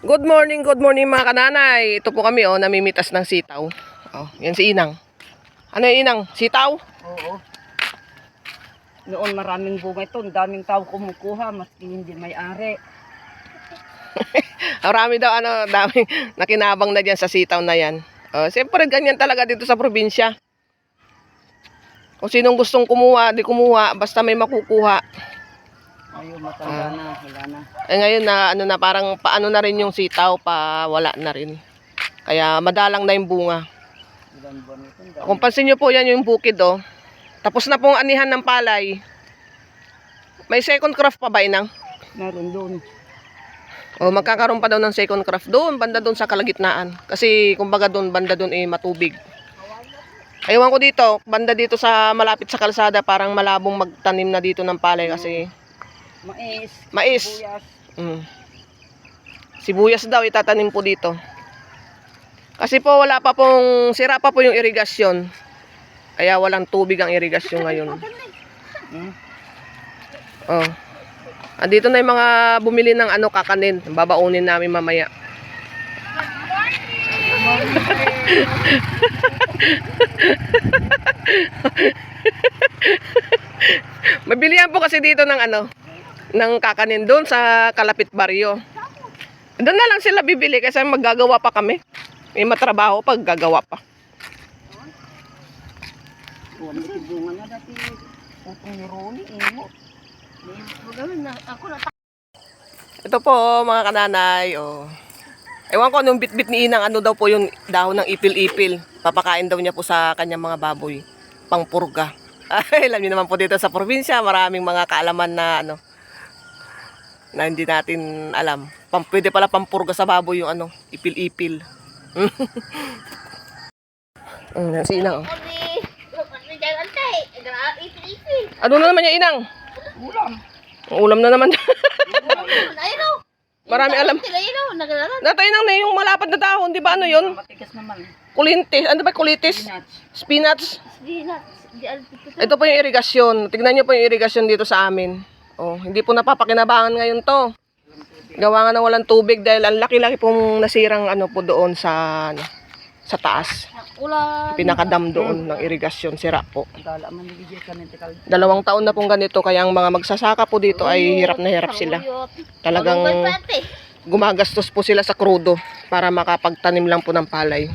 Good morning mga kananay. Ito po kami namimitas ng sitaw. Yan si Inang. Ano yung Inang? Sitaw? Oo. Noon maraming bunga ito. Ang daming tao kumukuha. Maski hindi may-ari. Marami daw daming nakinabang na dyan sa sitaw na yan. Siyempre ganyan talaga dito sa probinsya. Kung sinong gustong kumuha, di kumuha. Basta may makukuha. Ayun, matanda na. Wala na. Ngayon na parang paano na rin yung sitaw, pa wala na rin. Kaya madalang na yung bunga. Ilan buwan ito? Kung pansin nyo po yan yung bukid Tapos na pong anihan ng palay. May second crop pa ba, Inang? Meron doon. Magkakaroon pa daw ng second crop doon, banda doon sa kalagitnaan. Kasi kumbaga doon, banda doon matubig. Ayawan ko dito, banda dito sa malapit sa kalsada, parang malabong magtanim na dito ng palay kasi mais. Sibuyas. Sibuyas daw itatanim po dito. Kasi po wala pa pong, sira pa po yung irigasyon. Kaya walang tubig ang irigasyon ngayon. Andito na yung mga bumili ng kakanin. Babaunin namin mamaya. Mabilihan po kasi dito ng ng kakanin doon sa kalapit baryo. Doon na lang sila bibili kasi maggagawa pa kami. May matrabaho pag gagawa pa. May bunga na dati. Utong ni Ronnie, mo. Ito po mga kananay. Ewan ko anong bit-bit ni Inang, daw po yung dahon ng ipil-ipil. Papakain daw niya po sa kanyang mga baboy. Pangpurga. Alam niyo naman po dito sa probinsya, maraming mga kaalaman na na hindi natin alam. Pwede pala pampurga sa baboy yung ipil-ipil. Si Inang. Ano na naman yung Inang? Ulam. Ulam na naman. Marami alam. Natay Inang na yung malapad na dahon, di ba yun? Matigas naman. Kulintis. Ano ba kulitis? Spinach. Spinach. Ito po yung irigasyon. Tignan niyo po yung irigasyon dito sa amin. Hindi po napapakinabangan ngayon to. Gawa nga na walang tubig dahil ang laki-laki pong nasirang po doon sa taas. Pinakadam doon ng irigasyon, sira po. 2 taon na pong ganito, kaya ang mga magsasaka po dito ay hirap na hirap sila. Talagang gumagastos po sila sa krudo para makapagtanim lang po ng palay.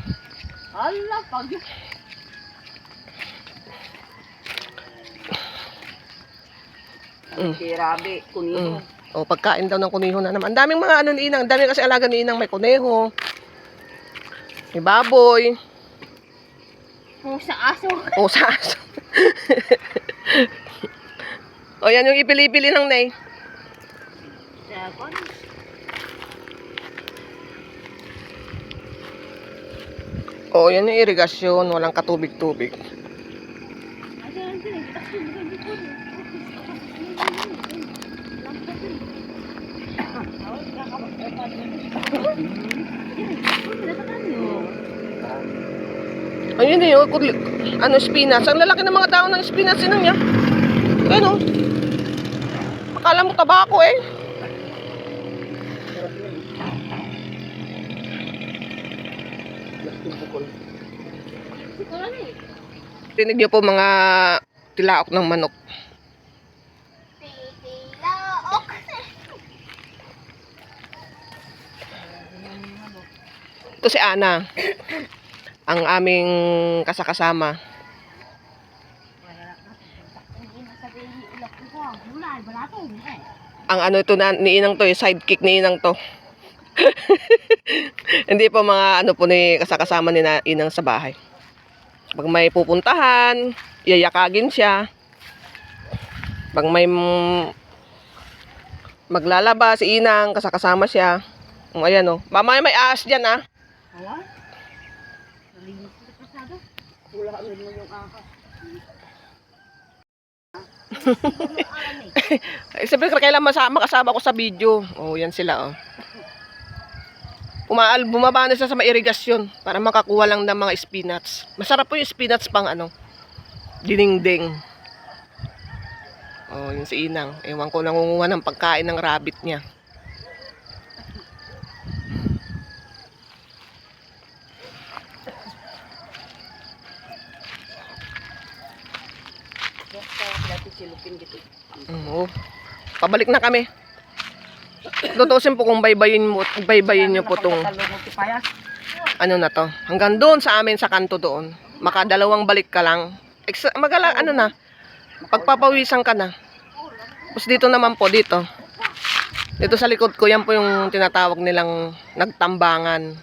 Kirabi, kuniho. Pagkain daw ng kuniho na naman. Ang daming mga ni Inang. Ang daming kasi alaga ni Inang. May kuneho. May baboy. Pusa aso. Pusa aso. Yan yung ipili-pili ng Nay. Yan yung irigasyon. Walang katubig-tubig. Ayun spinach. Ang lalaki ng mga dahon ng spinach niya. Akala mo tabako Tinig niyo po mga tilaok ng manok. Ito si Ana, ang aming kasakasama. Ang ito ni Inang to, yung sidekick ni Inang to. Hindi po mga po ni kasakasama ni Inang sa bahay. Pag may pupuntahan, yayakagin siya. Pag may maglalaba si Inang, kasakasama siya. Ayan mamaya may ahas dyan Wala? Nalinis ko sa pasado. Wala mo yung ahas. Siyempre kailan makasama ko sa video. Yan sila bumaba na sa irigasyon para makakuha lang ng mga spinach. Masarap po yung spinach pang dinengdeng. Yung si Inang. Ewan ko, nangunguha ng pagkain ng rabbit niya. dito. Oo. Pabalik na kami. Tutusin po kung baybayin nyo po tong Nakatalungo si Payas. ano na to. Hanggang doon sa amin sa kanto doon. Makadalawang balik ka lang. Ano na. Pagpapawisan ka na. Tapos dito naman po, dito. Dito sa likod ko, yan po yung tinatawag nilang nagtambangan.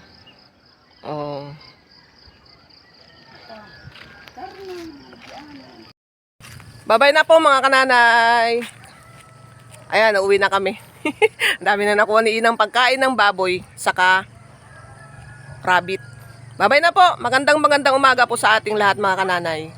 Oh. Bye-bye na po mga kananay. Ayan, uuwi na kami. Ang dami na nakuha ni Inang pagkain ng baboy, saka rabbit. Bye-bye na po. Magandang umaga po sa ating lahat mga kananay.